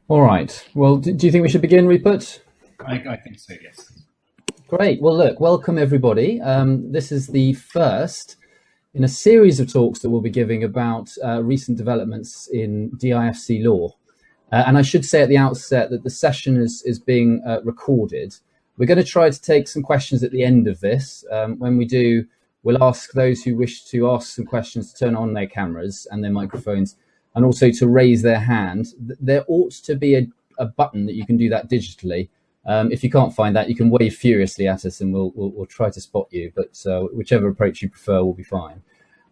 All right. Well, do you think we should begin, Rupert? I think so, yes. Great. Well, look, welcome everybody. This is the first in a series of talks that we'll be giving about recent developments in DIFC law. And I should say at the outset that the session is being recorded. We're going to try to take some questions at the end of this. When we do, we'll ask those who wish to ask some questions to turn on their cameras and their microphones, and also to raise their hand. There ought to be a button that you can do that digitally. If you can't find that, you can wave furiously at us and we'll try to spot you, but whichever approach you prefer will be fine.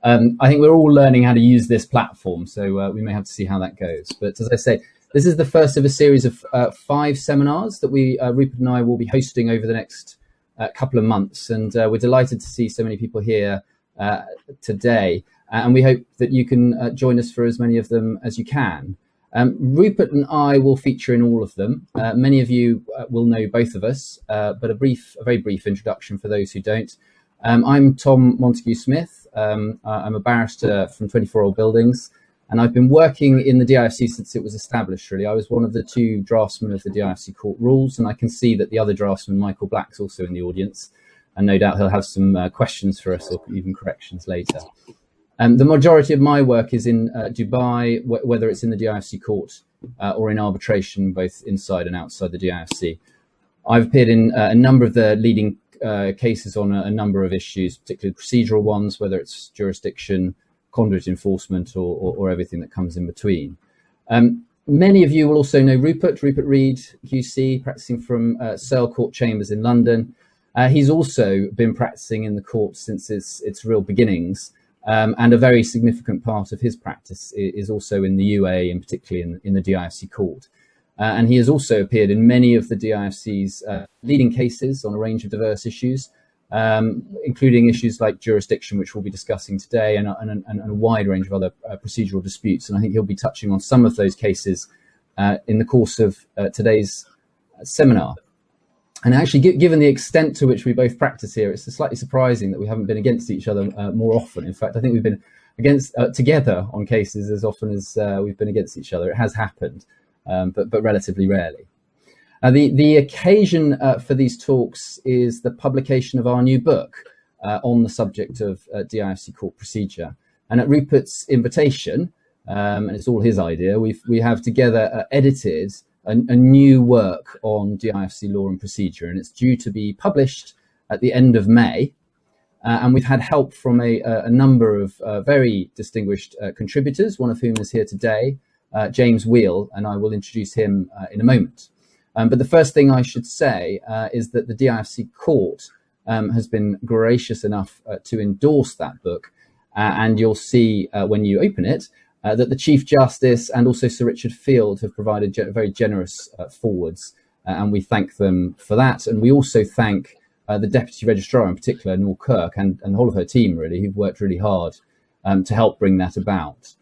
I think we're all learning how to use this platform, so we may have to see how that goes. But as I say, this is the first of a series of 5 seminars that Rupert and I will be hosting over the next couple of months, and we're delighted to see so many people here today, and we hope that you can join us for as many of them as you can. Rupert and I will feature in all of them. Many of you will know both of us, but a very brief introduction for those who don't. I'm Tom Montague-Smith. I'm a barrister from 24 Old Buildings, and I've been working in the DIFC since it was established, really. I was one of the 2 draftsmen of the DIFC court rules, and I can see that the other draftsman, Michael Black's also in the audience, and no doubt he'll have some questions for us or even corrections later. The majority of my work is in Dubai, whether it's in the DIFC court or in arbitration, both inside and outside the DIFC. I've appeared in a number of the leading cases on a number of issues, particularly procedural ones, whether it's jurisdiction, conduit enforcement, or everything that comes in between. Many of you will also know Rupert Reed, QC, practicing from Searle Court Chambers in London. He's also been practicing in the court since its real beginnings. And a very significant part of his practice is also in the UA, and particularly in the DIFC court. And he has also appeared in many of the DIFC's leading cases on a range of diverse issues, including issues like jurisdiction, which we'll be discussing today, and a wide range of other procedural disputes. And I think he'll be touching on some of those cases in the course of today's seminar. And actually, given the extent to which we both practice here, it's slightly surprising that we haven't been against each other more often. In fact, I think we've been together on cases as often as we've been against each other. It has happened, but relatively rarely. The occasion for these talks is the publication of our new book on the subject of DIFC court procedure. And at Rupert's invitation, and it's all his idea, we have together edited a new work on DIFC law and procedure, and it's due to be published at the end of May. And we've had help from a number of very distinguished contributors, one of whom is here today, James Wheel, and I will introduce him in a moment. But the first thing I should say is that the DIFC court has been gracious enough to endorse that book, and you'll see when you open it that the Chief Justice and also Sir Richard Field have provided very generous forwards, and we thank them for that. And we also thank the Deputy Registrar in particular, Noel Kirk, and the whole of her team, really, who've worked really hard to help bring that about.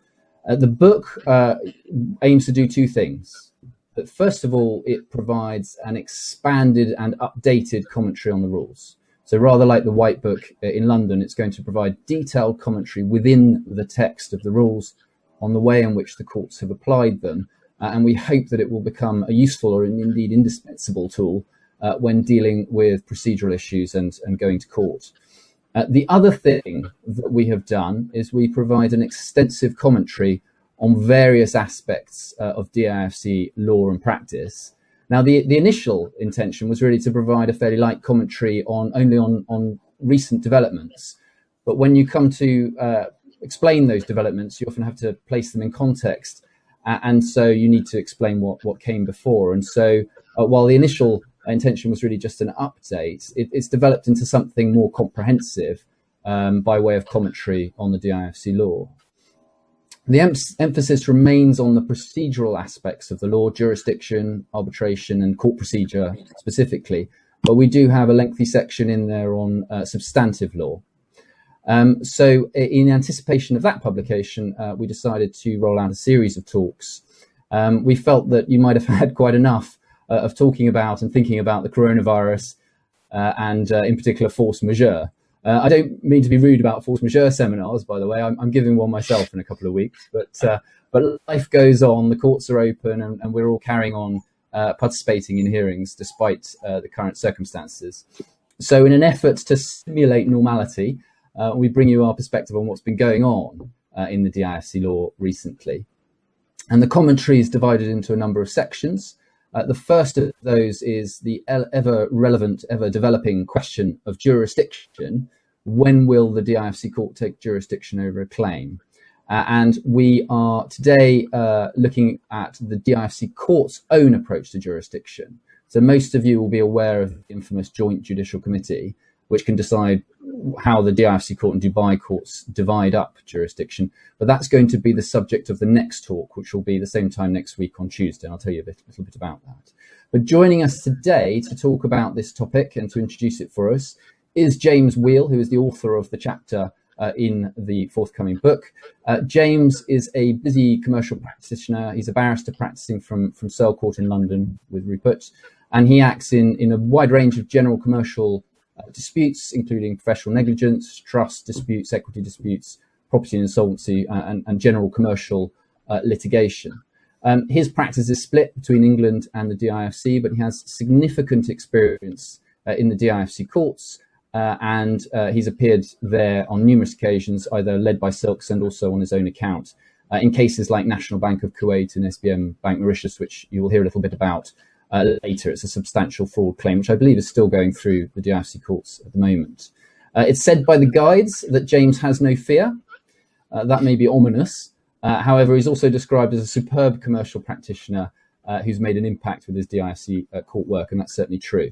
The book aims to do 2 things. But first of all, it provides an expanded and updated commentary on the rules. So rather like the White Book in London, it's going to provide detailed commentary within the text of the rules on the way in which the courts have applied them. And we hope that it will become a useful or indeed indispensable tool when dealing with procedural issues and going to court. The other thing that we have done is we provide an extensive commentary on various aspects of DIFC law and practice. Now, the initial intention was really to provide a fairly light commentary only on recent developments. But when you come to explain those developments, you often have to place them in context, and so you need to explain what came before. And so while the initial intention was really just an update, it's developed into something more comprehensive by way of commentary on the DIFC law. The emphasis remains on the procedural aspects of the law, jurisdiction, arbitration, and court procedure specifically, but we do have a lengthy section in there on substantive law. So in anticipation of that publication, we decided to roll out a series of talks. We felt that you might have had quite enough of talking about and thinking about the coronavirus and in particular force majeure. I don't mean to be rude about force majeure seminars, by the way. I'm giving one myself in a couple of weeks, but life goes on. The courts are open, and we're all carrying on participating in hearings despite the current circumstances. So, in an effort to simulate normality, we bring you our perspective on what's been going on in the DIFC law recently. And the commentary is divided into a number of sections. The first of those is the ever relevant, ever developing question of jurisdiction. When will the DIFC court take jurisdiction over a claim? And we are today looking at the DIFC court's own approach to jurisdiction. So most of you will be aware of the infamous Joint Judicial Committee, which can decide how the DIFC court and Dubai courts divide up jurisdiction. But that's going to be the subject of the next talk, which will be the same time next week on Tuesday. And I'll tell you a little bit about that. But joining us today to talk about this topic and to introduce it for us is James Wheel, who is the author of the chapter in the forthcoming book. James is a busy commercial practitioner. He's a barrister practicing from Searle Court in London with Rupert, and he acts in a wide range of general commercial disputes, including professional negligence, trust disputes, equity disputes, property and insolvency, and general commercial litigation. His practice is split between England and the DIFC, but he has significant experience in the DIFC courts, and he's appeared there on numerous occasions, either led by Silks and also on his own account, in cases like National Bank of Kuwait and SBM Bank Mauritius, which you will hear a little bit about later. It's a substantial fraud claim, which I believe is still going through the DIFC courts at the moment. It's said by the guides that James has no fear. That may be ominous. However, he's also described as a superb commercial practitioner who's made an impact with his DIFC court work, and that's certainly true.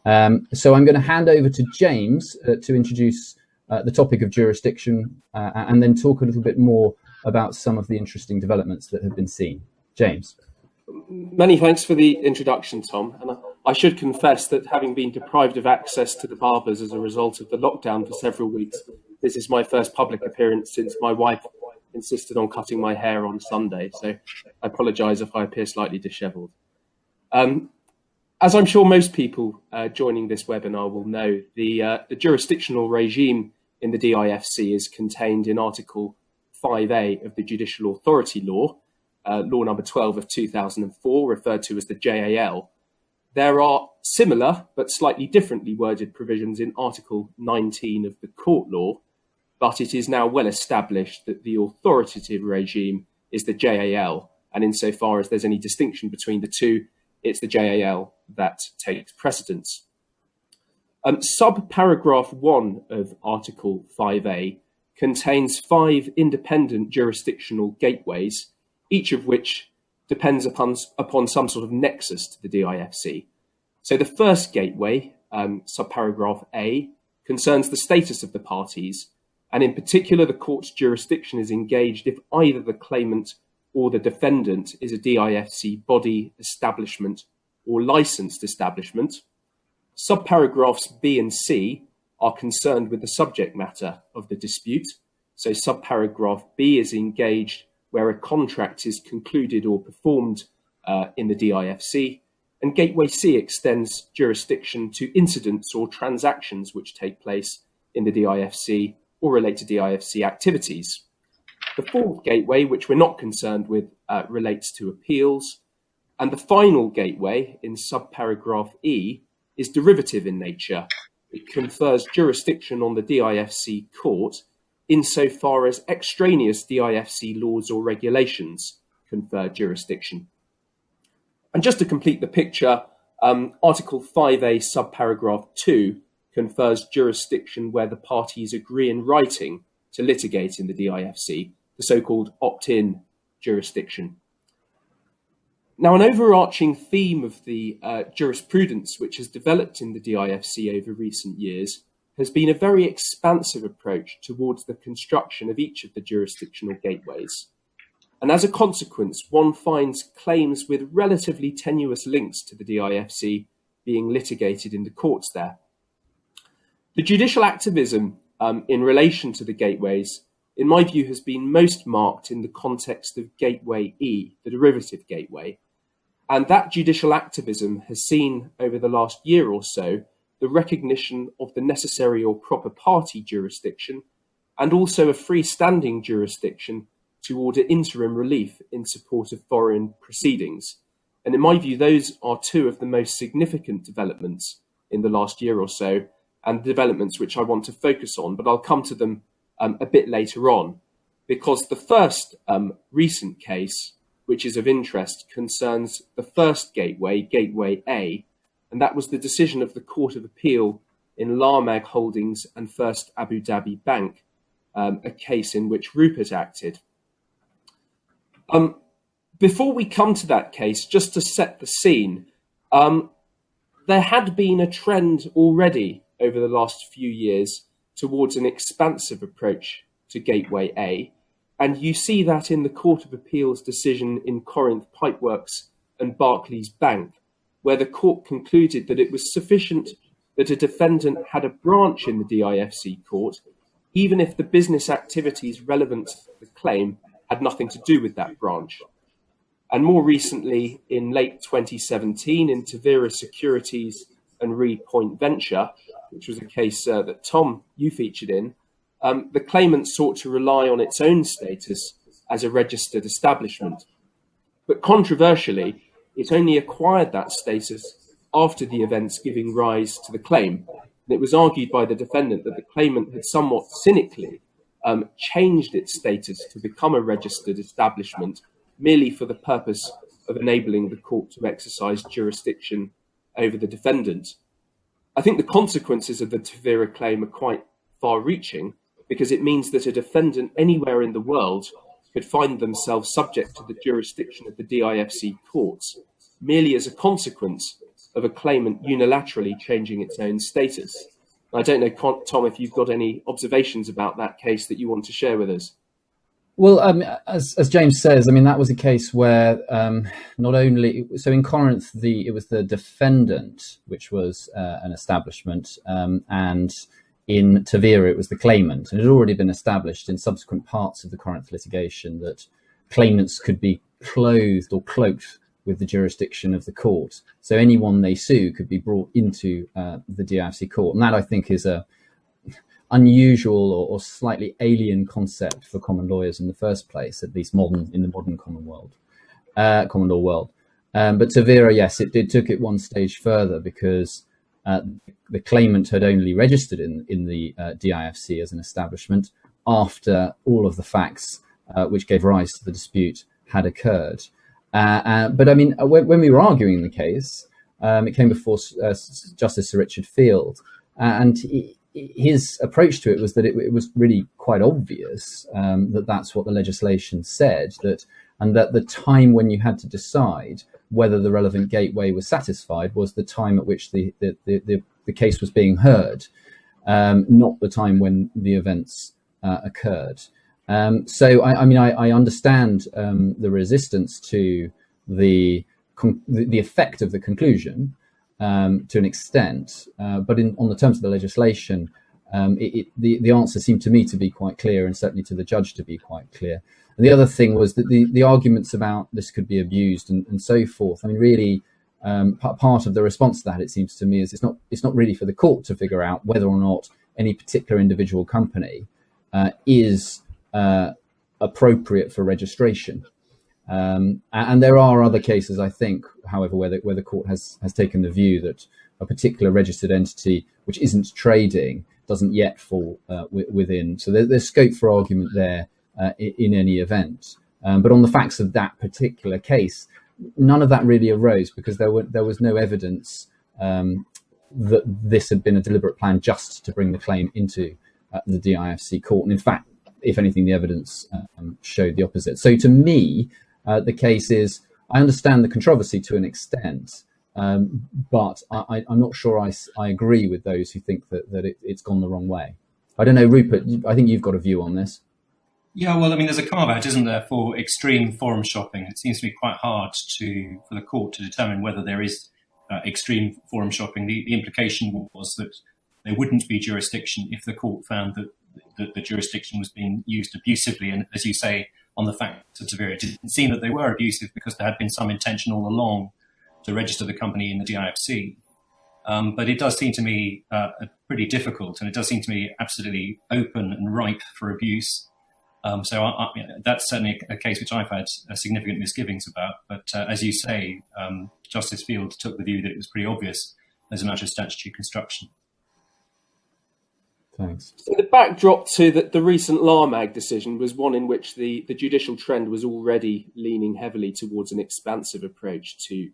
So I'm going to hand over to James to introduce the topic of jurisdiction and then talk a little bit more about some of the interesting developments that have been seen. James. Many thanks for the introduction, Tom. And I should confess that having been deprived of access to the barbers as a result of the lockdown for several weeks, this is my first public appearance since my wife insisted on cutting my hair on Sunday. So I apologise if I appear slightly dishevelled. As I'm sure most people joining this webinar will know, the jurisdictional regime in the DIFC is contained in Article 5A of the Judicial Authority Law, Law number 12 of 2004, referred to as the JAL. There are similar but slightly differently worded provisions in Article 19 of the Court Law, but it is now well established that the authoritative regime is the JAL, and insofar as there's any distinction between the two, it's the JAL that takes precedence. Subparagraph 1 of Article 5A contains 5 independent jurisdictional gateways, each of which depends upon some sort of nexus to the DIFC. So the first gateway, subparagraph A, concerns the status of the parties, and in particular the court's jurisdiction is engaged if either the claimant or the defendant is a DIFC body, establishment, or licensed establishment. Subparagraphs B and C are concerned with the subject matter of the dispute. So subparagraph B is engaged where a contract is concluded or performed in the DIFC, and Gateway C extends jurisdiction to incidents or transactions which take place in the DIFC or relate to DIFC activities. The fourth gateway, which we're not concerned with, relates to appeals. And the final gateway in subparagraph E is derivative in nature. It confers jurisdiction on the DIFC court insofar as extraneous DIFC laws or regulations confer jurisdiction. And just to complete the picture, Article 5A subparagraph 2 confers jurisdiction where the parties agree in writing to litigate in the DIFC, the so-called opt-in jurisdiction. Now, an overarching theme of the jurisprudence which has developed in the DIFC over recent years has been a very expansive approach towards the construction of each of the jurisdictional gateways. And as a consequence, one finds claims with relatively tenuous links to the DIFC being litigated in the courts there. The judicial activism in relation to the gateways, in my view, has been most marked in the context of Gateway E, the derivative gateway. And that judicial activism has seen over the last year or so the recognition of the necessary or proper party jurisdiction, and also a freestanding jurisdiction to order interim relief in support of foreign proceedings. And in my view, those are two of the most significant developments in the last year or so, and developments which I want to focus on, but I'll come to them a bit later on, because the first recent case, which is of interest, concerns the first gateway, Gateway A, and that was the decision of the Court of Appeal in Larmag Holdings and First Abu Dhabi Bank, a case in which Rupert acted. Before we come to that case, just to set the scene, there had been a trend already over the last few years towards an expansive approach to Gateway A, and you see that in the Court of Appeal's decision in Corinth Pipeworks and Barclays Bank, where the court concluded that it was sufficient that a defendant had a branch in the DIFC court, even if the business activities relevant to the claim had nothing to do with that branch. And more recently, in late 2017, in Tavira Securities and Re Point Venture, which was a case that Tom, you featured in, the claimant sought to rely on its own status as a registered establishment. But controversially, it only acquired that status after the events giving rise to the claim. And it was argued by the defendant that the claimant had somewhat cynically changed its status to become a registered establishment merely for the purpose of enabling the court to exercise jurisdiction over the defendant. I think the consequences of the Tavira claim are quite far-reaching, because it means that a defendant anywhere in the world could find themselves subject to the jurisdiction of the DIFC courts, merely as a consequence of a claimant unilaterally changing its own status. I don't know, Tom, if you've got any observations about that case that you want to share with us. Well, as James says, I mean, that was a case where not only, so in Corinth, it was the defendant, which was an establishment, and in Tavira, it was the claimant. And it had already been established in subsequent parts of the Corinth litigation that claimants could be clothed or cloaked with the jurisdiction of the court. So anyone they sue could be brought into the DIFC court. And that, I think, is a unusual or slightly alien concept for common lawyers in the first place, at least in the modern common law world. But Tavira, yes, it took it one stage further, because the claimant had only registered in the DIFC as an establishment after all of the facts which gave rise to the dispute had occurred. But I mean, when we were arguing the case, it came before Justice Sir Richard Field, and his approach to it was that it was really quite obvious that that's what the legislation said, and that the time when you had to decide whether the relevant gateway was satisfied was the time at which the case was being heard, not the time when the events occurred. So I understand the resistance to the effect of the conclusion to an extent, but on the terms of the legislation, the answer seemed to me to be quite clear, and certainly to the judge to be quite clear. And the other thing was that the arguments about this could be abused and so forth. I mean, really, part of the response to that, it seems to me, is it's not really for the court to figure out whether or not any particular individual company is appropriate for registration. And there are other cases, I think, however, where the court has taken the view that a particular registered entity which isn't trading doesn't yet fall within. So there's scope for argument there in any event. But on the facts of that particular case, none of that really arose, because there was no evidence that this had been a deliberate plan just to bring the claim into the DIFC court. And in fact, if anything, the evidence showed the opposite. So to me, the case is, I understand the controversy to an extent, but I'm not sure I agree with those who think that it's gone the wrong way. I don't know, Rupert, I think you've got a view on this. Yeah, well, I mean, there's a carve-out, isn't there, for extreme forum shopping. It seems to be quite hard for the court to determine whether there is extreme forum shopping. The implication was that there wouldn't be jurisdiction if the court found that the jurisdiction was being used abusively. And as you say, on the facts of Tavira, it didn't seem that they were abusive, because there had been some intention all along to register the company in the DIFC. But it does seem to me pretty difficult, and it does seem to me absolutely open and ripe for abuse. That's certainly a case which I've had significant misgivings about. But as you say, Justice Field took the view that it was pretty obvious as a matter of statutory construction. Thanks. So the backdrop to the recent LARMAG decision was one in which the judicial trend was already leaning heavily towards an expansive approach to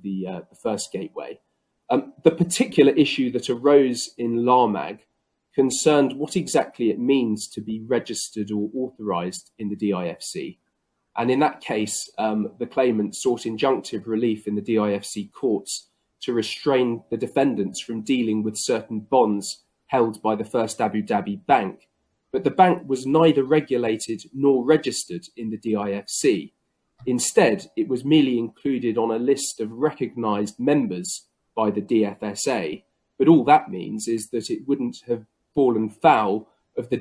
the first gateway. The particular issue that arose in LARMAG concerned what exactly it means to be registered or authorised in the DIFC. And in that case, the claimant sought injunctive relief in the DIFC courts to restrain the defendants from dealing with certain bonds held by the First Abu Dhabi Bank. But the bank was neither regulated nor registered in the DIFC. Instead, it was merely included on a list of recognised members by the DFSA. But all that means is that it wouldn't have fallen foul of the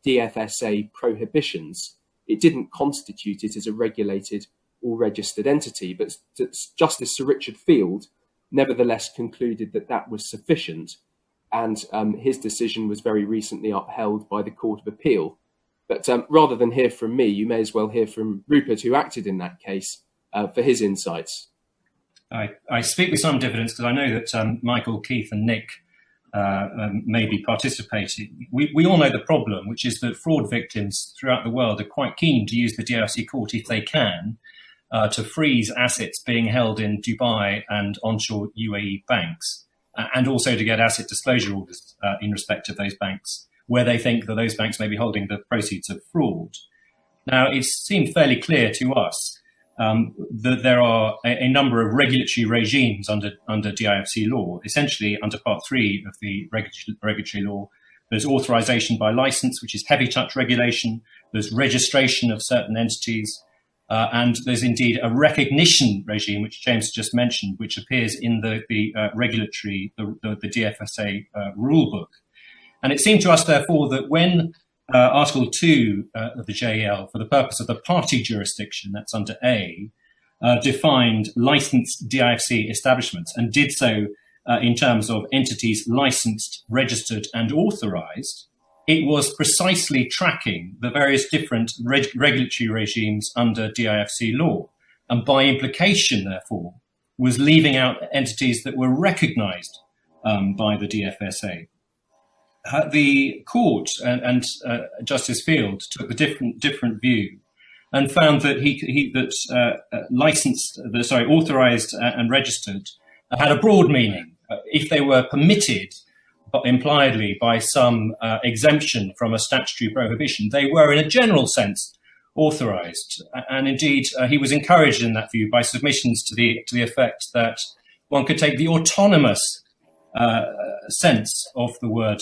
DFSA prohibitions. It didn't constitute it as a regulated or registered entity, but Justice Sir Richard Field nevertheless concluded that that was sufficient, and his decision was very recently upheld by the Court of Appeal. But rather than hear from me, you may as well hear from Rupert, who acted in that case, for his insights. I speak with some diffidence because I know that Michael, Keith and Nick may be participating. We all know the problem, which is that fraud victims throughout the world are quite keen to use the DIFC court if they can to freeze assets being held in Dubai and onshore UAE banks, and also to get asset disclosure orders in respect of those banks where they think that those banks may be holding the proceeds of fraud. Now, it seemed fairly clear to us that there are a number of regulatory regimes under DIFC law. Essentially, under Part 3 of the regulatory law, there's authorization by license, which is heavy touch regulation. There's registration of certain entities. And there's indeed a recognition regime, which James just mentioned, which appears in the DFSA rule book. And it seemed to us, therefore, that when Article 2 of the JEL, for the purpose of the party jurisdiction, that's under A, defined licensed DIFC establishments and did so in terms of entities licensed, registered and authorized, it was precisely tracking the various different regulatory regimes under DIFC law, and by implication, therefore, was leaving out entities that were recognized by the DFSA. The court and Justice Field took the different view and found that authorized and registered had a broad meaning. If they were permitted, but impliedly by some exemption from a statutory prohibition, they were in a general sense authorized. And indeed, he was encouraged in that view by submissions to the effect that one could take the autonomous sense of the word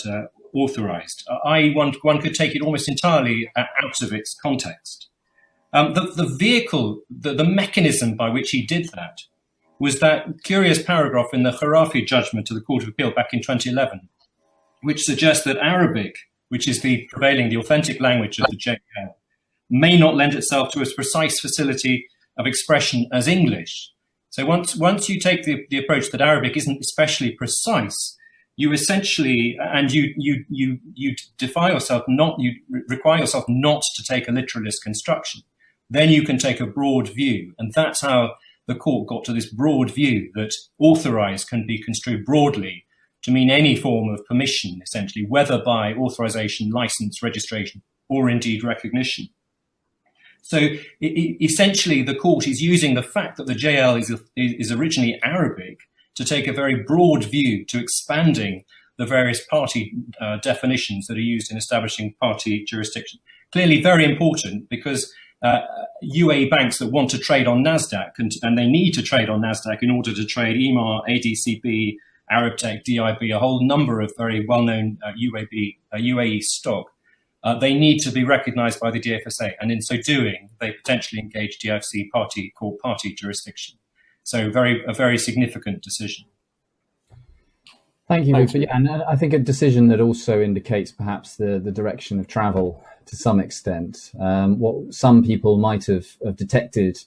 authorized. One could take it almost entirely out of its context. The vehicle, the mechanism by which he did that was that curious paragraph in the Kharafi judgment of the Court of Appeal back in 2011, which suggests that Arabic, which is the authentic language of the JL, may not lend itself to as precise facility of expression as English. So once you take the approach that Arabic isn't especially precise, you essentially, and you require yourself not to take a literalist construction, then you can take a broad view. And that's how the court got to this broad view that authorized can be construed broadly to mean any form of permission, essentially, whether by authorization, license, registration, or indeed recognition. So essentially, the court is using the fact that the JL is originally Arabic to take a very broad view to expanding the various party definitions that are used in establishing party jurisdiction. Clearly very important because UAE banks that want to trade on NASDAQ, and they need to trade on NASDAQ in order to trade EMAR, ADCB, Arabtech, DIB, a whole number of very well-known UAE stock, they need to be recognized by the DFSA. And in so doing, they potentially engage DIFC court party jurisdiction. So a very significant decision. Thank you, Rupert. Yeah, and I think a decision that also indicates perhaps the direction of travel to some extent. What some people might have detected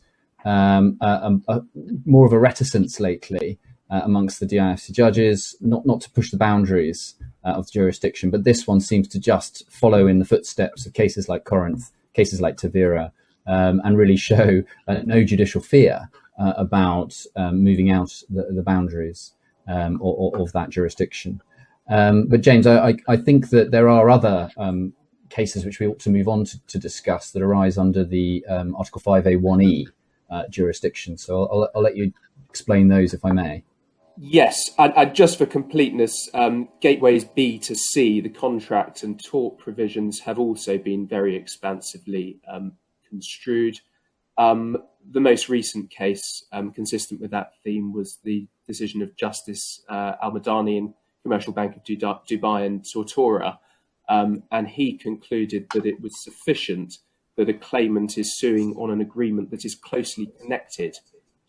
more of a reticence lately amongst the DIFC judges, not to push the boundaries of the jurisdiction, but this one seems to just follow in the footsteps of cases like Corinth, cases like Tavira, and really show no judicial fear about moving out the boundaries of that jurisdiction. But James, I think that there are other cases which we ought to move on to discuss that arise under the Article 5A1E jurisdiction. So I'll let you explain those, if I may. Yes, and just for completeness, gateways B to C, the contract and tort provisions have also been very expansively construed. The most recent case consistent with that theme was the decision of Justice Al-Madani in Commercial Bank of Dubai and Tortora, and he concluded that it was sufficient that a claimant is suing on an agreement that is closely connected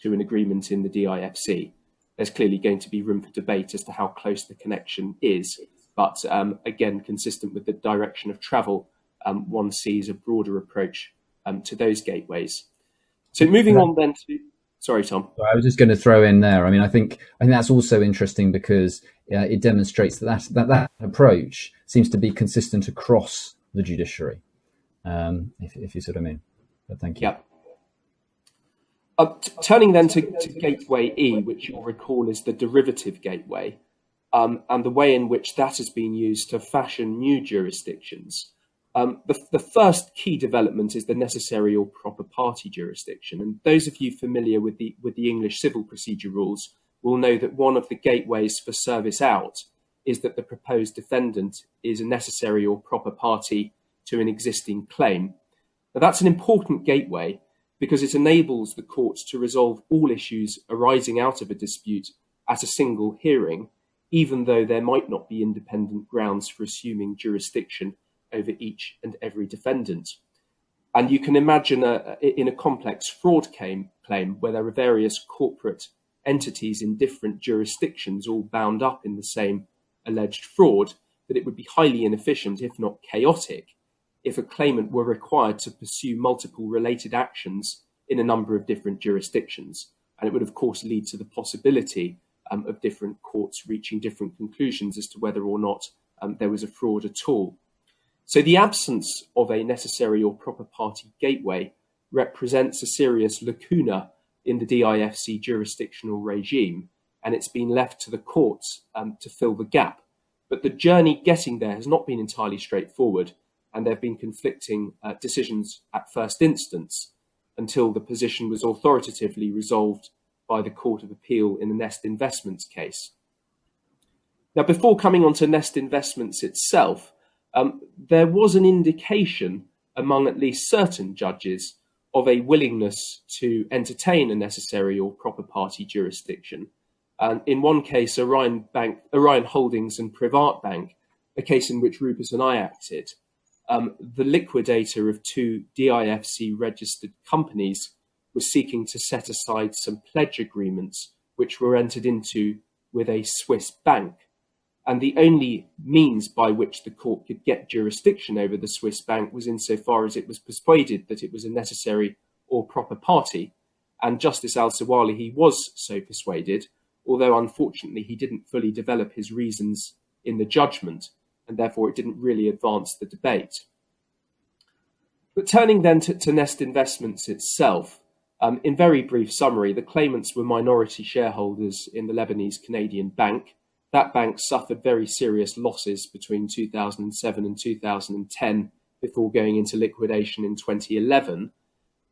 to an agreement in the DIFC. There's clearly going to be room for debate as to how close the connection is, but again, consistent with the direction of travel, one sees a broader approach to those gateways. So moving on then to, sorry, Tom. I was just going to throw in there. I mean, I think that's also interesting because it demonstrates that approach seems to be consistent across the judiciary, if you see what I mean. But thank you. Yeah. Turning then to Gateway E, which you'll recall is the derivative gateway, and the way in which that has been used to fashion new jurisdictions. The first key development is the necessary or proper party jurisdiction. And those of you familiar with the English civil procedure rules will know that one of the gateways for service out is that the proposed defendant is a necessary or proper party to an existing claim. Now, that's an important gateway because it enables the courts to resolve all issues arising out of a dispute at a single hearing, even though there might not be independent grounds for assuming jurisdiction over each and every defendant. And you can imagine in a complex fraud claim where there are various corporate entities in different jurisdictions all bound up in the same alleged fraud, that it would be highly inefficient, if not chaotic, if a claimant were required to pursue multiple related actions in a number of different jurisdictions. And it would, of course, lead to the possibility of different courts reaching different conclusions as to whether or not there was a fraud at all. So the absence of a necessary or proper party gateway represents a serious lacuna in the DIFC jurisdictional regime, and it's been left to the courts to fill the gap. But the journey getting there has not been entirely straightforward, and there have been conflicting decisions at first instance until the position was authoritatively resolved by the Court of Appeal in the Nest Investments case. Now, before coming on to Nest Investments itself, there was an indication among at least certain judges of a willingness to entertain a necessary or proper party jurisdiction. And in one case, Orion Holdings and Privat Bank, a case in which Rupert and I acted, the liquidator of two DIFC registered companies was seeking to set aside some pledge agreements which were entered into with a Swiss bank. And the only means by which the court could get jurisdiction over the Swiss bank was insofar as it was persuaded that it was a necessary or proper party. And Justice Al-Sawali was so persuaded, although unfortunately he didn't fully develop his reasons in the judgment, and therefore it didn't really advance the debate. But turning then to Nest Investments itself, in very brief summary, the claimants were minority shareholders in the Lebanese Canadian bank. That bank suffered very serious losses between 2007 and 2010 before going into liquidation in 2011.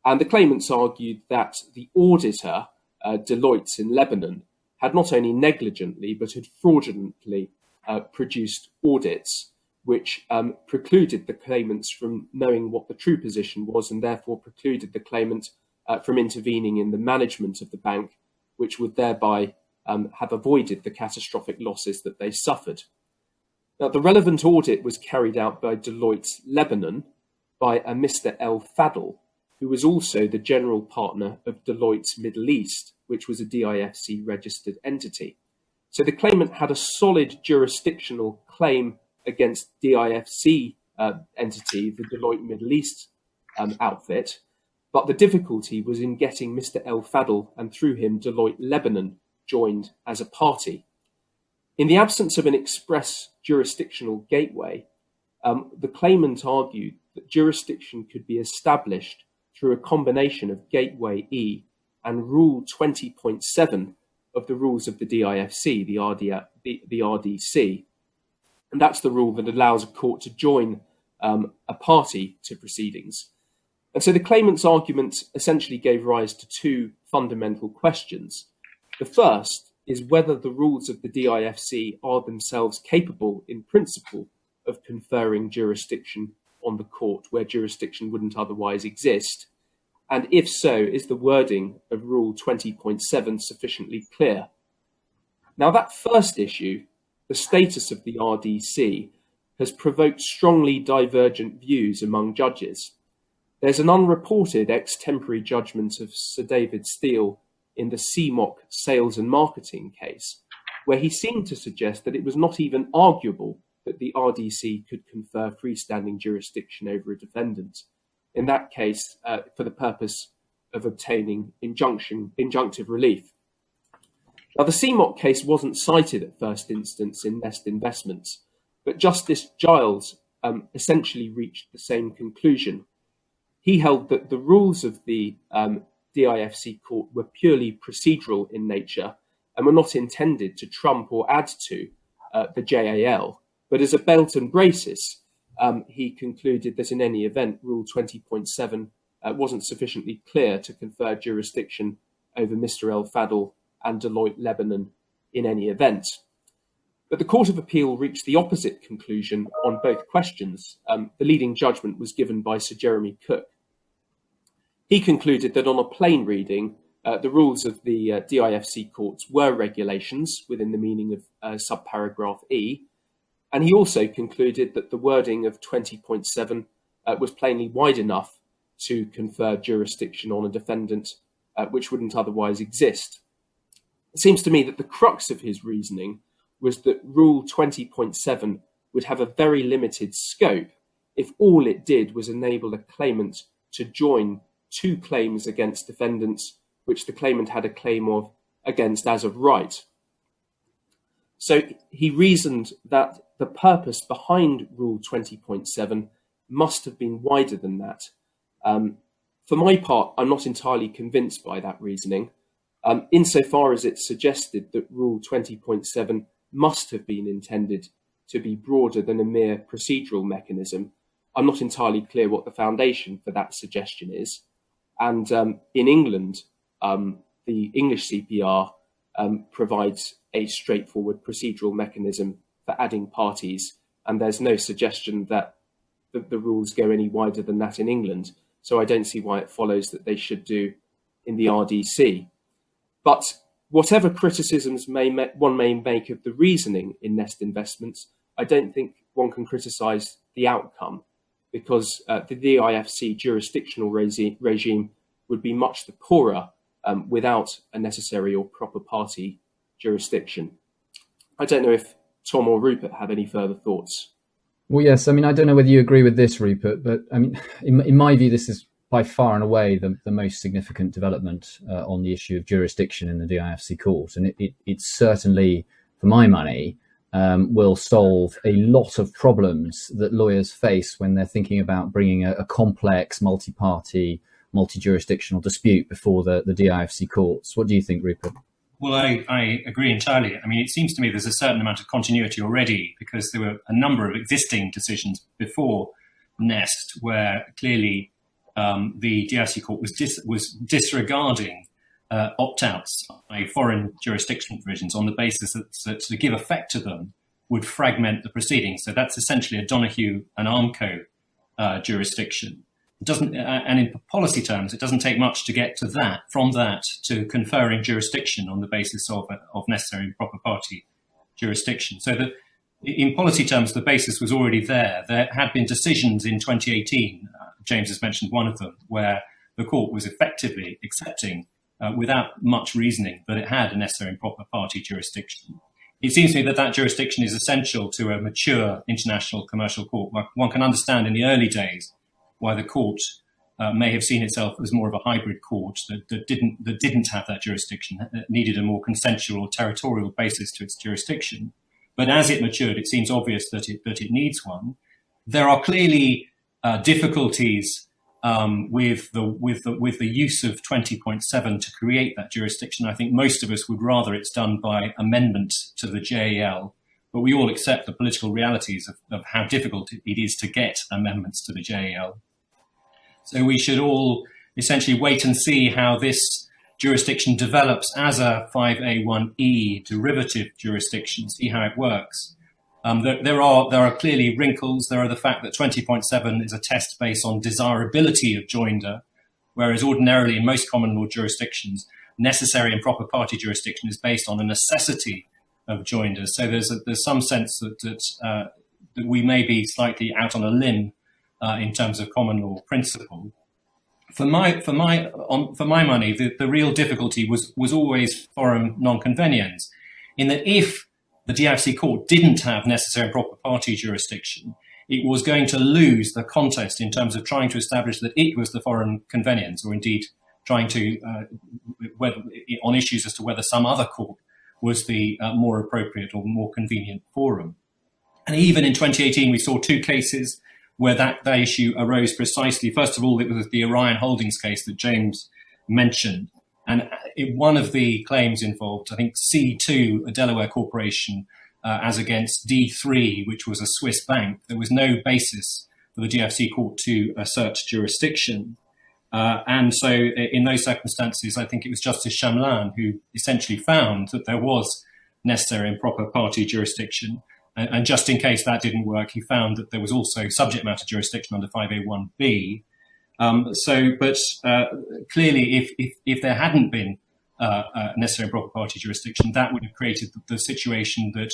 And the claimants argued that the auditor, Deloitte in Lebanon, had not only negligently but had fraudulently produced audits which precluded the claimants from knowing what the true position was, and therefore precluded the claimant from intervening in the management of the bank, which would thereby have avoided the catastrophic losses that they suffered. Now, the relevant audit was carried out by Deloitte Lebanon by a Mr. El Fadl, who was also the general partner of Deloitte Middle East, which was a DIFC registered entity. So the claimant had a solid jurisdictional claim against DIFC entity, the Deloitte Middle East outfit, but the difficulty was in getting Mr. El Fadl and through him Deloitte Lebanon joined as a party. In the absence of an express jurisdictional gateway, the claimant argued that jurisdiction could be established through a combination of Gateway E and Rule 20.7 of the rules of the DIFC, the RDC. And that's the rule that allows a court to join a party to proceedings. And so the claimant's argument essentially gave rise to two fundamental questions. The first is whether the rules of the DIFC are themselves capable in principle of conferring jurisdiction on the court where jurisdiction wouldn't otherwise exist. And if so, is the wording of Rule 20.7 sufficiently clear? Now, that first issue, the status of the RDC, has provoked strongly divergent views among judges. There's an unreported extemporary judgment of Sir David Steele in the CMOC sales and marketing case, where he seemed to suggest that it was not even arguable that the RDC could confer freestanding jurisdiction over a defendant, in that case for the purpose of obtaining injunctive relief. Now, the CMOC case wasn't cited at first instance in Nest Investments, but Justice Giles essentially reached the same conclusion. He held that the rules of the DIFC court were purely procedural in nature and were not intended to trump or add to the JAL. But as a belt and braces, he concluded that in any event, Rule 20.7 wasn't sufficiently clear to confer jurisdiction over Mr. El Fadl and Deloitte Lebanon in any event. But the Court of Appeal reached the opposite conclusion on both questions. The leading judgment was given by Sir Jeremy Cook. He concluded that on a plain reading, the rules of the DIFC courts were regulations within the meaning of subparagraph E, and he also concluded that the wording of 20.7 was plainly wide enough to confer jurisdiction on a defendant which wouldn't otherwise exist. It seems to me that the crux of his reasoning was that Rule 20.7 would have a very limited scope if all it did was enable a claimant to join two claims against defendants which the claimant had a claim of against as of right. So he reasoned that the purpose behind Rule 20.7 must have been wider than that. For my part, I'm not entirely convinced by that reasoning, insofar as it suggested that Rule 20.7 must have been intended to be broader than a mere procedural mechanism. I'm not entirely clear what the foundation for that suggestion is. And in England, the English CPR provides a straightforward procedural mechanism for adding parties, and there's no suggestion that the rules go any wider than that in England. So I don't see why it follows that they should do in the RDC. But whatever criticisms one may make of the reasoning in Nest Investments, I don't think one can criticise the outcome, because the DIFC jurisdictional regime would be much the poorer without a necessary or proper party jurisdiction. I don't know if Tom or Rupert have any further thoughts. Well, yes. I mean, I don't know whether you agree with this, Rupert, but I mean, in my view, this is by far and away the most significant development on the issue of jurisdiction in the DIFC court. And it certainly, for my money, will solve a lot of problems that lawyers face when they're thinking about bringing a complex, multi-party, multi-jurisdictional dispute before the DIFC courts. What do you think, Rupert? Well, I agree entirely. I mean, it seems to me there's a certain amount of continuity already, because there were a number of existing decisions before Nest where clearly the DIFC court was disregarding opt-outs by foreign jurisdiction provisions on the basis that to give effect to them would fragment the proceedings. So that's essentially a Donoghue and Armco jurisdiction. It doesn't, and in policy terms, it doesn't take much to get to that, from that to conferring jurisdiction on the basis of necessary and proper party jurisdiction. So that in policy terms, the basis was already there. There had been decisions in 2018, James has mentioned one of them, where the court was effectively accepting, without much reasoning, that it had a necessary and proper party jurisdiction. It seems to me that jurisdiction is essential to a mature international commercial court. One can understand in the early days why the court may have seen itself as more of a hybrid court that didn't have that jurisdiction, that needed a more consensual or territorial basis to its jurisdiction. But as it matured, it seems obvious that it needs one. There are clearly difficulties with the use of 20.7 to create that jurisdiction. I think most of us would rather it's done by amendment to the JAL, but we all accept the political realities of how difficult it is to get amendments to the JAL. So we should all essentially wait and see how this jurisdiction develops as a 5A1E derivative jurisdiction, see how it works. There are clearly wrinkles. There are the fact that 20.7 is a test based on desirability of joinder, whereas ordinarily in most common law jurisdictions, necessary and proper party jurisdiction is based on a necessity of joinder. So there's some sense that we may be slightly out on a limb in terms of common law principle. For my money, the real difficulty was always forum non-conveniens, in that if the DIFC court didn't have necessary and proper party jurisdiction, it was going to lose the contest in terms of trying to establish that it was the forum conveniens, or indeed trying to, on issues as to whether some other court was the more appropriate or more convenient forum. And even in 2018, we saw two cases where that issue arose precisely. First of all, it was the Orion Holdings case that James mentioned. And one of the claims involved, I think, C2, a Delaware corporation, as against D3, which was a Swiss bank. There was no basis for the DIFC court to assert jurisdiction. And so in those circumstances, I think it was Justice Chamlin who essentially found that there was necessary and proper party jurisdiction. And just in case that didn't work, he found that there was also subject matter jurisdiction under 5A1B. But clearly, if there hadn't been necessary and proper party jurisdiction, that would have created the situation that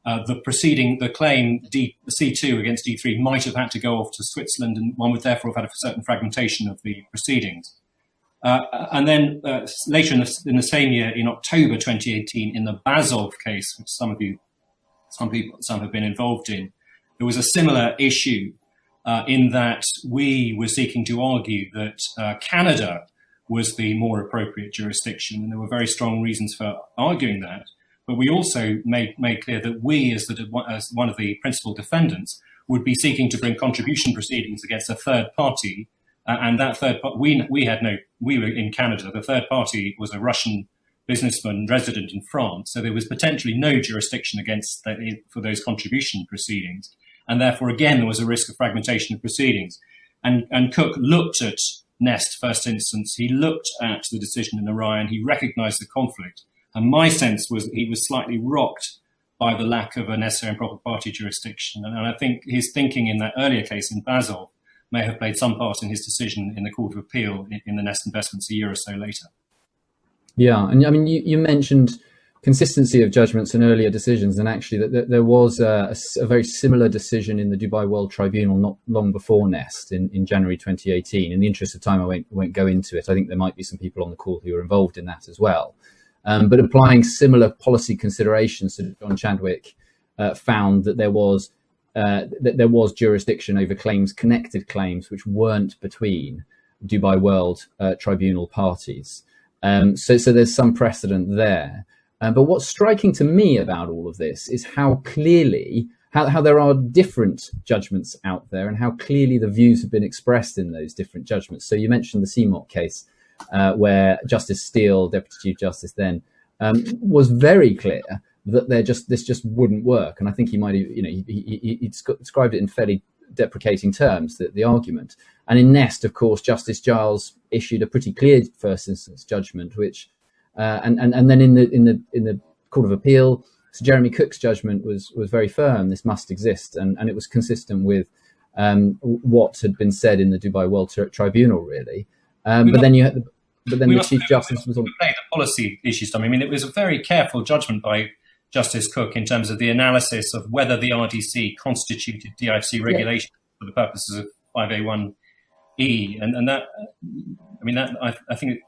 the claim C2 against D3 might have had to go off to Switzerland, and one would therefore have had a certain fragmentation of the proceedings. And then later in the same year, in October 2018, in the Bazov case, which some have been involved in, there was a similar issue in that we were seeking to argue that Canada was the more appropriate jurisdiction, and there were very strong reasons for arguing that. But we also made clear that we, as one of the principal defendants, would be seeking to bring contribution proceedings against a third party, and that third party, we were in Canada. The third party was a Russian businessman resident in France, so there was potentially no jurisdiction for those contribution proceedings, and therefore again there was a risk of fragmentation of proceedings. And Cook looked at Nest first instance. He looked at the decision in Orion. He recognised the conflict, and my sense was that he was slightly rocked by the lack of a necessary and proper party jurisdiction. And I think his thinking in that earlier case in Bazov may have played some part in his decision in the Court of Appeal in the Nest investments a year or so later. Yeah, and I mean, you mentioned consistency of judgments and earlier decisions, and actually that there was a very similar decision in the Dubai World Tribunal not long before Nest in January 2018. In the interest of time, I won't go into it. I think there might be some people on the call who are involved in that as well. But applying similar policy considerations to John Chadwick found that there was jurisdiction over connected claims, which weren't between Dubai World Tribunal parties. So there's some precedent there. But what's striking to me about all of this is how clearly, how there are different judgments out there and how clearly the views have been expressed in those different judgments. So you mentioned the CMOC case where Justice Steele, Deputy Chief Justice then, was very clear that this just wouldn't work. And I think he might have, he described it in fairly deprecating terms, the argument. And in Nest, of course, Justice Giles issued a pretty clear first instance judgment, which and then in the Court of Appeal, Sir Jeremy Cook's judgment was very firm. This must exist, and it was consistent with what had been said in the Dubai World Tribunal, really. But then the Chief Justice was on the policy issues. I mean, it was a very careful judgment by Justice Cook in terms of the analysis of whether the RDC constituted DIFC regulation for the purposes of 5A1E, and that, I mean, that I think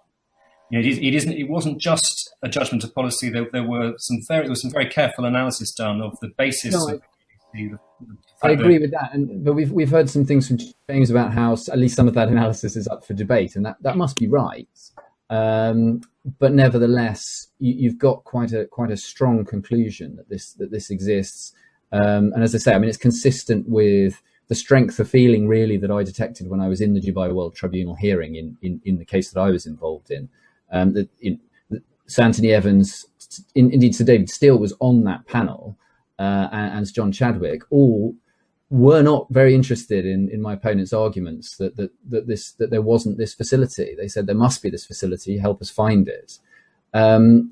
it wasn't just a judgment of policy. There was some very careful analysis done of the basis of I agree with that, but we've heard some things from James about how at least some of that analysis is up for debate, and that must be right. But nevertheless, you've got quite a strong conclusion that this exists, and as I say, I mean, it's consistent with the strength of feeling really that I detected when I was in the Dubai World Tribunal hearing in the case that I was involved in. Sir Anthony Evans, indeed Sir David Steele was on that panel, and John Chadwick, all were not very interested in my opponent's arguments that there wasn't this facility. They said there must be this facility, help us find it.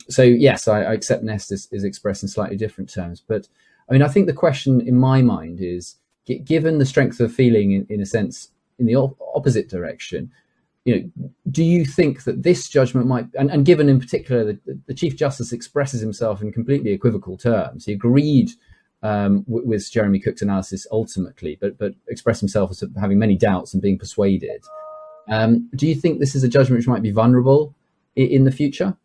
So yes, I accept Nest is expressed in slightly different terms, but I mean, I think the question in my mind is, given the strength of feeling in a sense in the opposite direction, do you think that this judgment might, and given in particular the Chief Justice expresses himself in completely equivocal terms, he agreed with Jeremy Cook's analysis ultimately, but expressed himself as having many doubts and being persuaded. Do you think this is a judgment which might be vulnerable in the future?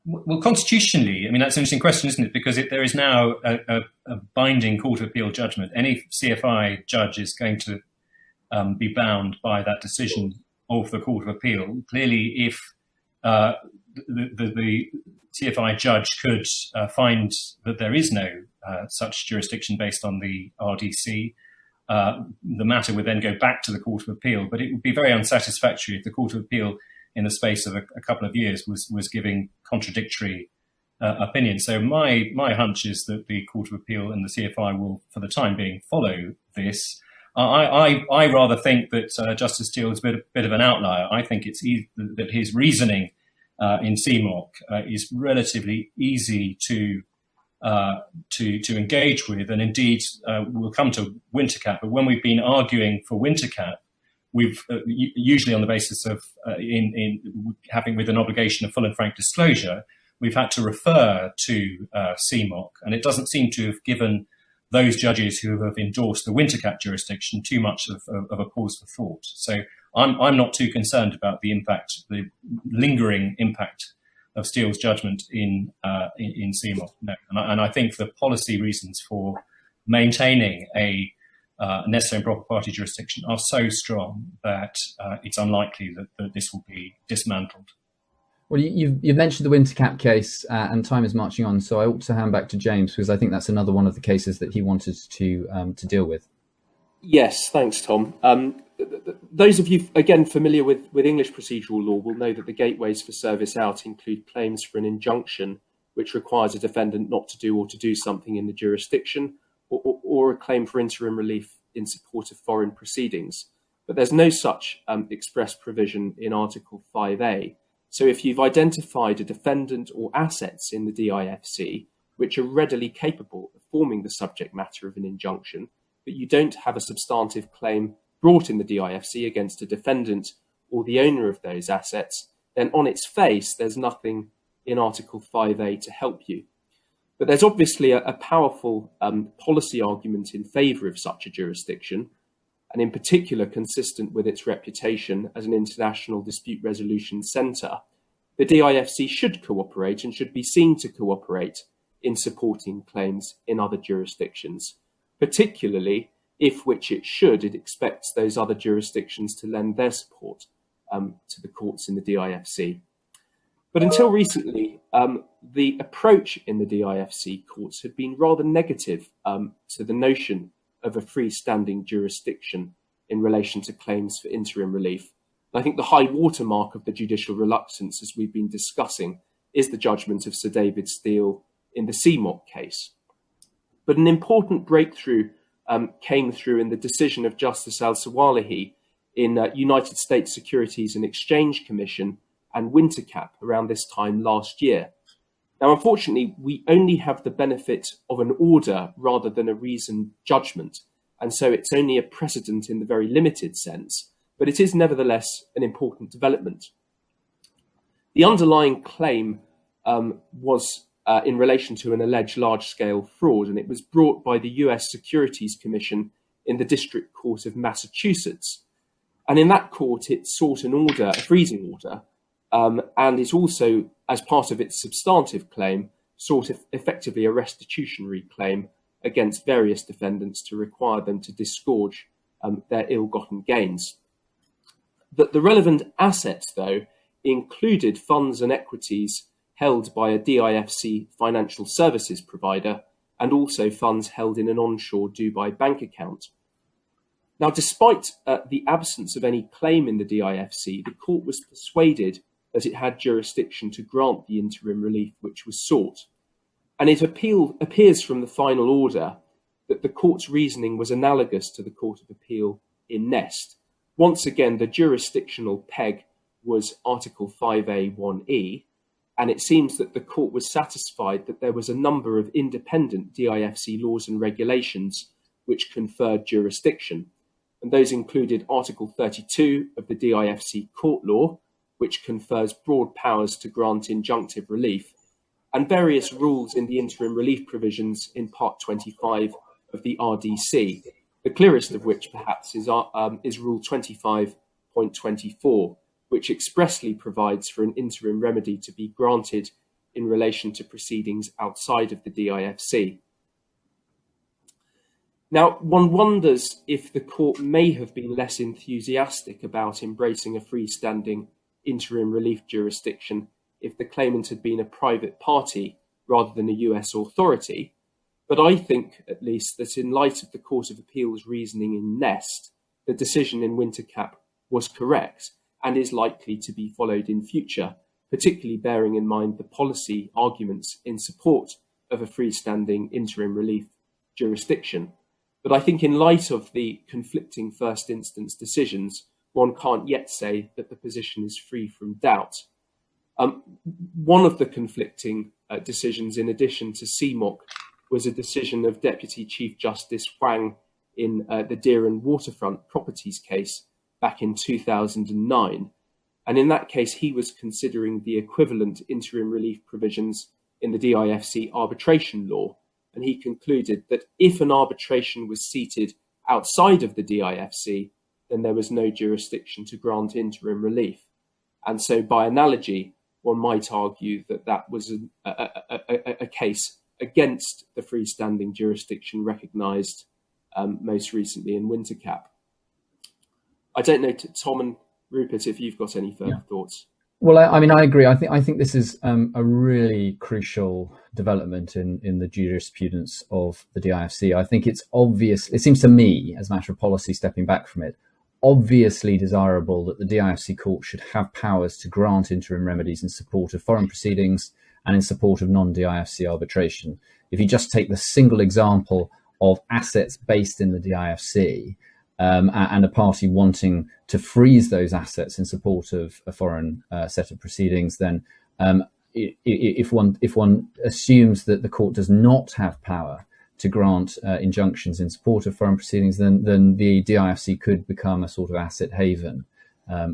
Well, constitutionally, I mean, that's an interesting question, isn't it? Because there is now a binding Court of Appeal judgment. Any CFI judge is going to be bound by that decision of the Court of Appeal. Clearly, if the CFI judge could find that there is no such jurisdiction based on the RDC, the matter would then go back to the Court of Appeal. But it would be very unsatisfactory if the Court of Appeal, in the space of a couple of years, was giving contradictory opinions. So my hunch is that the Court of Appeal and the CFI will, for the time being, follow this. I rather think that Justice Steele is a bit of an outlier. I think it's that his reasoning in CMOC is relatively easy to engage with, and indeed we'll come to Wintercap. But when we've been arguing for Wintercap, we've usually on the basis of in having with an obligation of full and frank disclosure, we've had to refer to CMOC, and it doesn't seem to have given those judges who have endorsed the Wintercap jurisdiction too much of a pause for thought. So I'm not too concerned about the impact, the lingering impact of Steele's judgment in CMOC. No. And I think the policy reasons for maintaining a necessary and proper party jurisdiction are so strong that it's unlikely that this will be dismantled. Well, you mentioned the Wintercap case, and time is marching on, so I ought to hand back to James, because I think that's another one of the cases that he wanted to deal with. Yes, thanks, Tom. Those of you, again, familiar with English procedural law will know that the gateways for service out include claims for an injunction, which requires a defendant not to do or to do something in the jurisdiction, or a claim for interim relief in support of foreign proceedings. But there's no such express provision in Article 5A. So if you've identified a defendant or assets in the DIFC which are readily capable of forming the subject matter of an injunction, but you don't have a substantive claim brought in the DIFC against a defendant or the owner of those assets, then on its face, there's nothing in Article 5A to help you. But there's obviously a powerful policy argument in favour of such a jurisdiction, and in particular consistent with its reputation as an international dispute resolution centre. The DIFC should cooperate and should be seen to cooperate in supporting claims in other jurisdictions, particularly if, which it should, it expects those other jurisdictions to lend their support to the courts in the DIFC. But until recently, the approach in the DIFC courts had been rather negative to the notion of a freestanding jurisdiction in relation to claims for interim relief. And I think the high watermark of the judicial reluctance, as we've been discussing, is the judgment of Sir David Steele in the CMOC case. But an important breakthrough came through in the decision of Justice Al-Sawalahi in United States Securities and Exchange Commission and Wintercap around this time last year. Now, unfortunately, we only have the benefit of an order rather than a reasoned judgment, and so it's only a precedent in the very limited sense, but it is nevertheless an important development. The underlying claim was in relation to an alleged large-scale fraud, and it was brought by the US Securities Commission in the District Court of Massachusetts. And in that court, it sought an order, a freezing order, and it also, as part of its substantive claim, sought effectively a restitutionary claim against various defendants to require them to disgorge their ill-gotten gains. The relevant assets, though, included funds and equities held by a DIFC financial services provider and also funds held in an onshore Dubai bank account. Now, despite the absence of any claim in the DIFC, the court was persuaded that it had jurisdiction to grant the interim relief which was sought. And it appears from the final order that the court's reasoning was analogous to the Court of Appeal in Nest. Once again, the jurisdictional peg was Article 5A(1)(e), and it seems that the court was satisfied that there was a number of independent DIFC laws and regulations which conferred jurisdiction. And those included Article 32 of the DIFC court law, which confers broad powers to grant injunctive relief, and various rules in the interim relief provisions in Part 25 of the RDC, the clearest of which perhaps is Rule 25.24, which expressly provides for an interim remedy to be granted in relation to proceedings outside of the DIFC. Now, one wonders if the court may have been less enthusiastic about embracing a freestanding interim relief jurisdiction if the claimant had been a private party rather than a US authority. But I think, at least, that in light of the Court of Appeal's reasoning in Nest, the decision in Wintercap was correct and is likely to be followed in future, particularly bearing in mind the policy arguments in support of a freestanding interim relief jurisdiction. But I think in light of the conflicting first instance decisions, one can't yet say that the position is free from doubt. One of the conflicting decisions, in addition to CMOC, was a decision of Deputy Chief Justice Huang in the Diran Waterfront Properties case back in 2009. And in that case, he was considering the equivalent interim relief provisions in the DIFC arbitration law. And he concluded that if an arbitration was seated outside of the DIFC, then there was no jurisdiction to grant interim relief. And so by analogy, one might argue that that was a case against the freestanding jurisdiction recognised most recently in Wintercap. I don't know, Tom and Rupert, if you've got any further thoughts. Well, I mean, I agree. I think this is a really crucial development in the jurisprudence of the DIFC. I think it's obvious. It seems to me, as a matter of policy, stepping back from it, obviously desirable that the DIFC court should have powers to grant interim remedies in support of foreign proceedings and in support of non-DIFC arbitration. If you just take the single example of assets based in the DIFC, and a party wanting to freeze those assets in support of a foreign set of proceedings, then if one assumes that the court does not have power to grant injunctions in support of foreign proceedings, then the DIFC could become a sort of asset haven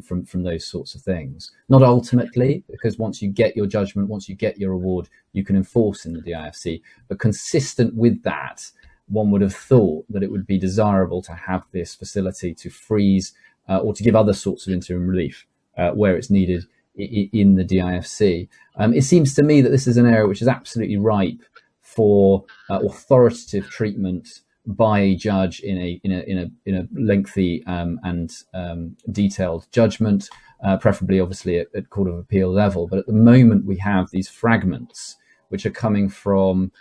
from those sorts of things. Not ultimately, because once you get your judgment, once you get your award, you can enforce in the DIFC. But consistent with that, one would have thought that it would be desirable to have this facility to freeze or to give other sorts of interim relief where it's needed in the DIFC. It seems to me that this is an area which is absolutely ripe for authoritative treatment by a judge in a lengthy and detailed judgment, preferably obviously at Court of Appeal level. But at the moment we have these fragments which are coming from,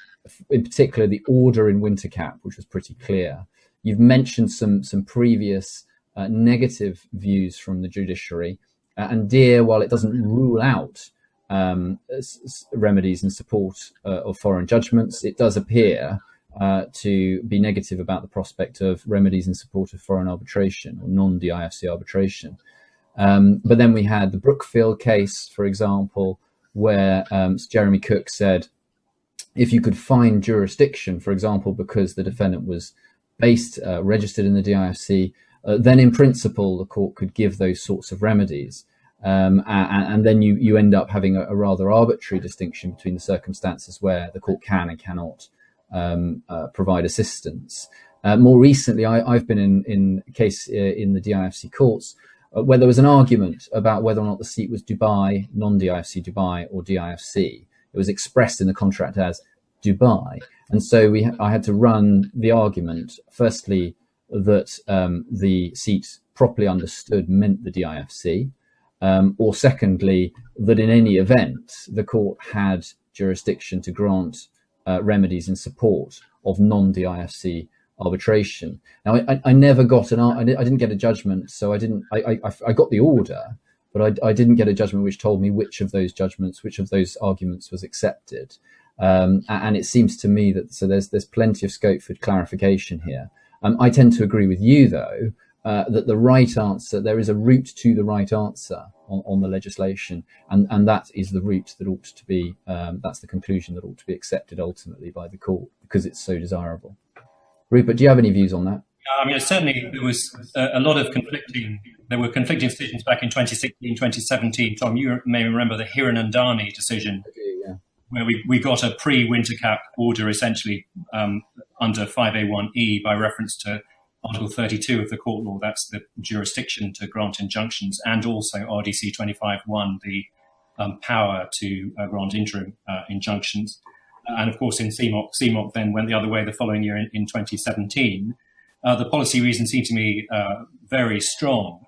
in particular, the order in Wintercap, which was pretty clear. You've mentioned some previous negative views from the judiciary, and DEAR, while it doesn't rule out remedies in support of foreign judgments, it does appear to be negative about the prospect of remedies in support of foreign arbitration or non-DIFC arbitration. But then we had the Brookfield case, for example, where Jeremy Cook said, if you could find jurisdiction, for example, because the defendant was registered in the DIFC, then in principle, the court could give those sorts of remedies. And then you end up having a rather arbitrary distinction between the circumstances where the court can and cannot provide assistance. More recently, I've been in a case in the DIFC courts where there was an argument about whether or not the seat was Dubai, non-DIFC Dubai, or DIFC. It was expressed in the contract as Dubai. And so I had to run the argument, firstly, that the seat properly understood meant the DIFC, or secondly, that in any event, the court had jurisdiction to grant remedies in support of non-DIFC arbitration. Now, I never got I didn't get a judgment, so I got the order, but I didn't get a judgment which told me which of those arguments was accepted. And it seems to me that there's plenty of scope for clarification here. I tend to agree with you, though, that the right answer, there is a route to the right answer on the legislation, and that is the route that ought to be, that's the conclusion that ought to be accepted ultimately by the court because it's so desirable. Rupert, do you have any views on that? I mean, certainly there was a lot of conflicting decisions back in 2016, 2017. Tom, you may remember the Hiranandani decision, where we got a pre-winter cap order essentially under 5A1E by reference to Article 32 of the court law. That's the jurisdiction to grant injunctions, and also RDC 25.1, the power to grant interim injunctions. And of course, in CMOC then went the other way the following year in 2017. The policy reasons seem to me very strong.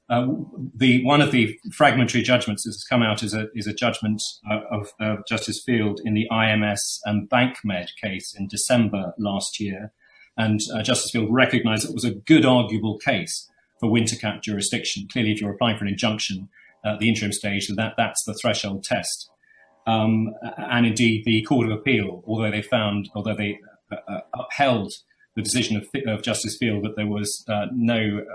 One of the fragmentary judgments that has come out is a judgment of Justice Field in the IMS and BankMed case in December last year. And Justice Field recognised it was a good arguable case for winter cap jurisdiction. Clearly, if you're applying for an injunction at the interim stage, that's the threshold test. And indeed, the Court of Appeal, although they upheld the decision of Justice Field that there was no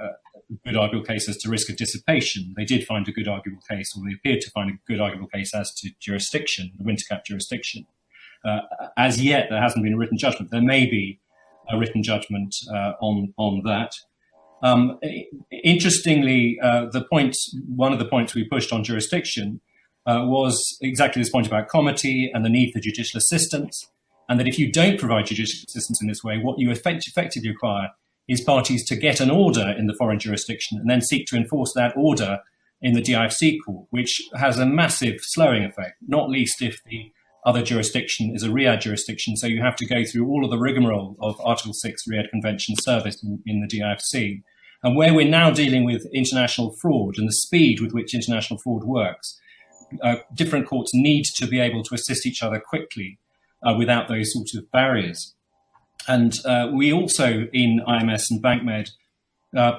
good arguable case as to risk of dissipation, they did find a good arguable case, or they appeared to find a good arguable case as to jurisdiction, the winter cap jurisdiction. As yet, there hasn't been a written judgment. There may be a written judgment on that. Interestingly, one of the points we pushed on jurisdiction was exactly this point about comity and the need for judicial assistance, and that if you don't provide judicial assistance in this way, what you effectively require is parties to get an order in the foreign jurisdiction and then seek to enforce that order in the DIFC court, which has a massive slowing effect, not least if the other jurisdiction is a Riyadh jurisdiction. So you have to go through all of the rigmarole of Article 6 Riyadh Convention service in the DIFC. And where we're now dealing with international fraud and the speed with which international fraud works, different courts need to be able to assist each other quickly without those sorts of barriers. And we also, in IMS and BankMed,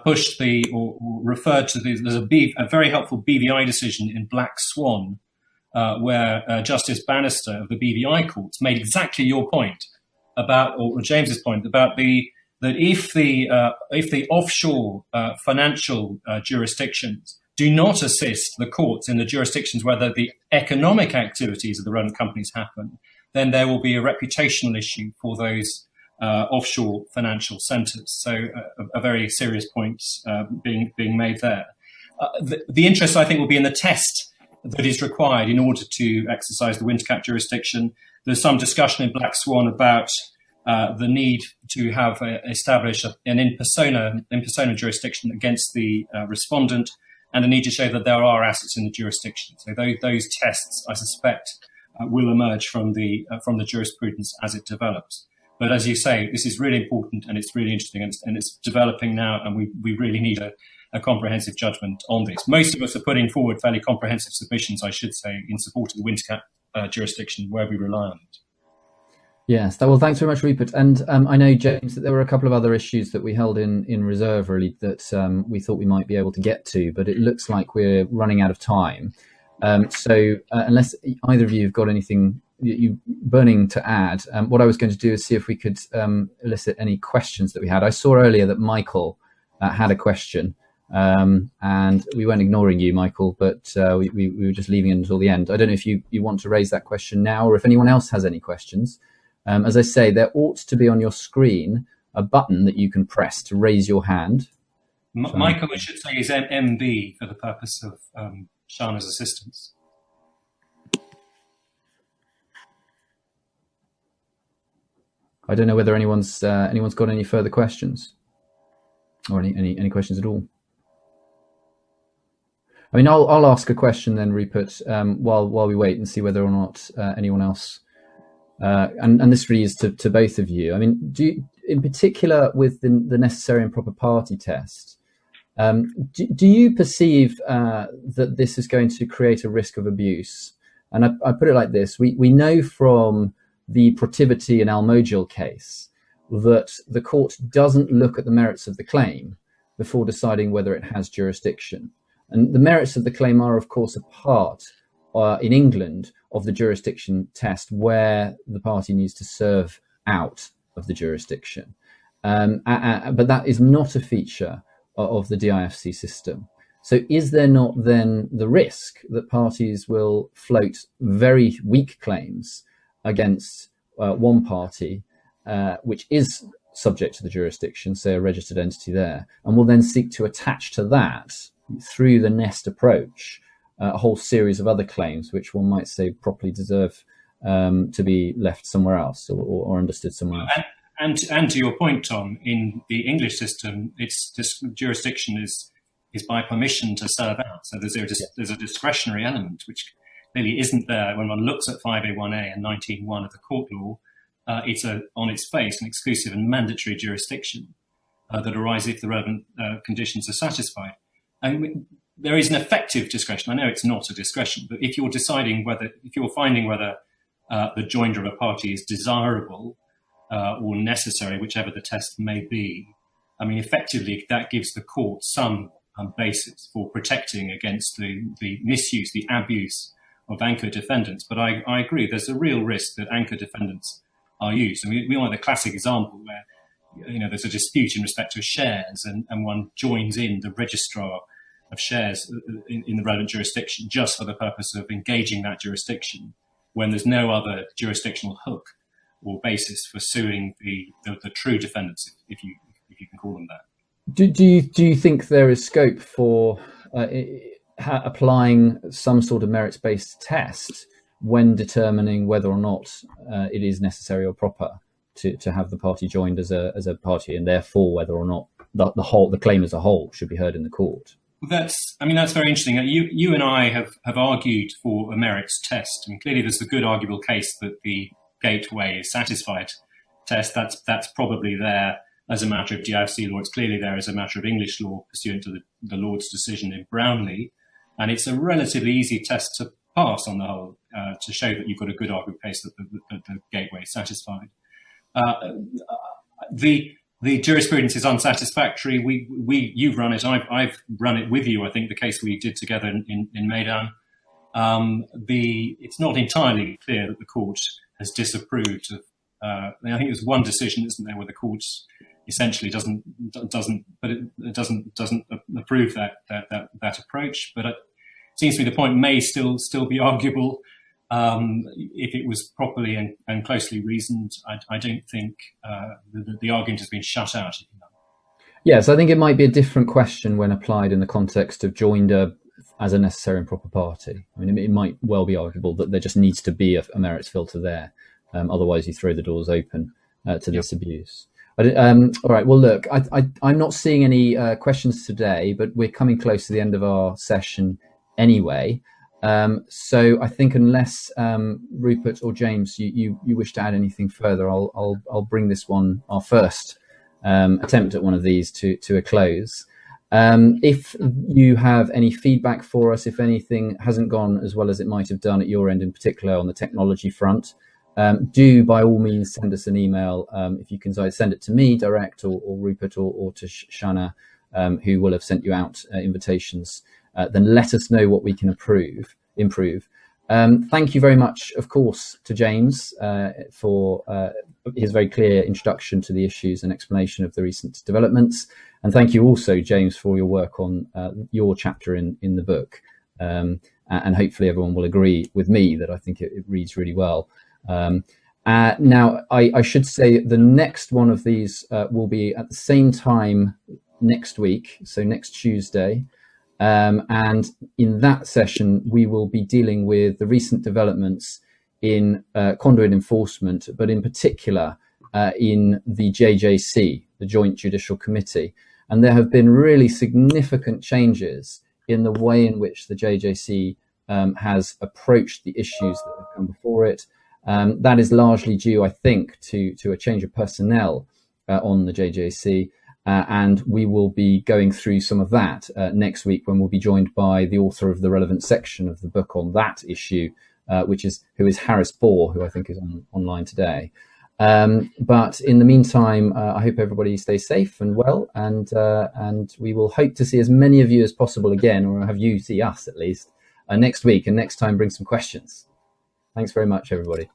pushed or referred to there's a very helpful BVI decision in Black Swan, where Justice Bannister of the BVI courts made exactly your point or James's point about that if the offshore financial jurisdictions do not assist the courts in the jurisdictions where the economic activities of the relevant companies happen, then there will be a reputational issue for those offshore financial centres. So a very serious point being made there. The interest, I think, will be in the test that is required in order to exercise the winter cap jurisdiction. There's some discussion in Black Swan about the need to have establish an in persona jurisdiction against the respondent, and the need to show that there are assets in the jurisdiction. So those tests, I suspect, will emerge from the jurisprudence as it develops. But as you say, this is really important and it's really interesting and it's developing now, and we really need a comprehensive judgment on this. Most of us are putting forward fairly comprehensive submissions, I should say, in support of the winter cap jurisdiction where we rely on it. Yes, well, thanks very much, Rupert. And I know, James, that there were a couple of other issues that we held in reserve, really, that we thought we might be able to get to, but it looks like we're running out of time. So unless either of you have got anything you burning to add, what I was going to do is see if we could elicit any questions that we had. I saw earlier that Michael had a question, and we weren't ignoring you, Michael, but we were just leaving it until the end. I don't know if you want to raise that question now or if anyone else has any questions. As I say, there ought to be on your screen a button that you can press to raise your hand. Michael, we should say, is MB for the purpose of Shana's assistance. I don't know whether anyone's got any further questions or any questions at all. I mean, I'll ask a question then, Rupert, while we wait and see whether or not anyone else and this really is to both of you. I mean, in particular with the necessary and proper party test, do you perceive that this is going to create a risk of abuse? And I put it like this: we know from the Protivity and Almogil case that the court doesn't look at the merits of the claim before deciding whether it has jurisdiction. And the merits of the claim are, of course, a part in England of the jurisdiction test where the party needs to serve out of the jurisdiction. But that is not a feature of the DIFC system. So is there not then the risk that parties will float very weak claims against one party, which is subject to the jurisdiction, say a registered entity there, and will then seek to attach to that, through the nest approach, a whole series of other claims which one might say properly deserve to be left somewhere else or understood somewhere else? And to your point, Tom, in the English system, this jurisdiction is by permission to serve out. So there's a discretionary element which clearly isn't there when one looks at 5A1A and 19.1 of the court law. It's on its face an exclusive and mandatory jurisdiction that arises if the relevant conditions are satisfied. And there is an effective discretion. I know it's not a discretion, but if you're finding whether the joinder of a party is desirable or necessary, whichever the test may be, I mean, effectively that gives the court some basis for protecting against the misuse, the abuse of anchor defendants. But I agree, there's a real risk that anchor defendants are used. I mean, we want the classic example where there's a dispute in respect to shares and one joins in the registrar of shares in the relevant jurisdiction just for the purpose of engaging that jurisdiction when there's no other jurisdictional hook or basis for suing the true defendants, if you can call them that. Do you think there is scope for applying some sort of merits-based test when determining whether or not it is necessary or proper to have the party joined as a party, and therefore whether or not the claim as a whole should be heard in the court? That's very interesting. You and I have argued for a merits test. I mean, clearly there's a good arguable case that the gateway is satisfied test. That's probably there as a matter of DIFC law. It's clearly there as a matter of English law pursuant to the Lord's decision in Brownlee. And it's a relatively easy test to pass on the whole, to show that you've got a good arguable case that the gateway is satisfied. The jurisprudence is unsatisfactory. You've run it. I've run it with you. I think the case we did together in Maidan. It's not entirely clear that the court has disapproved of. I think there's one decision, isn't there, where the court essentially doesn't approve that approach. But it seems to me the point may still be arguable. If it was properly and closely reasoned, I don't think the argument has been shut out. Yes, I think it might be a different question when applied in the context of joinder as a necessary and proper party. I mean, it might well be arguable that there just needs to be a merits filter there. Otherwise, you throw the doors open to this abuse. But, all right, well, look, I'm not seeing any questions today, but we're coming close to the end of our session anyway. So I think unless Rupert or James, you wish to add anything further, I'll bring this one, our first attempt at one of these, to a close. If you have any feedback for us, if anything hasn't gone as well as it might have done at your end, in particular on the technology front, do by all means send us an email. If you can either send it to me direct or Rupert or to Shanna, who will have sent you out invitations. Then let us know what we can improve. Thank you very much, of course, to James for his very clear introduction to the issues and explanation of the recent developments. And thank you also, James, for your work on your chapter in the book. And hopefully everyone will agree with me that I think it reads really well. Now, I should say the next one of these will be at the same time next week, so next Tuesday. And in that session, we will be dealing with the recent developments in conduit enforcement, but in particular in the JJC, the Joint Judicial Committee. And there have been really significant changes in the way in which the JJC has approached the issues that have come before it. That is largely due, I think, to a change of personnel on the JJC. And we will be going through some of that next week, when we'll be joined by the author of the relevant section of the book on that issue, who is Harris Bohr, who I think is online today. But in the meantime, I hope everybody stays safe and well, and we will hope to see as many of you as possible again, or have you see us at least, next week, and next time bring some questions. Thanks very much, everybody.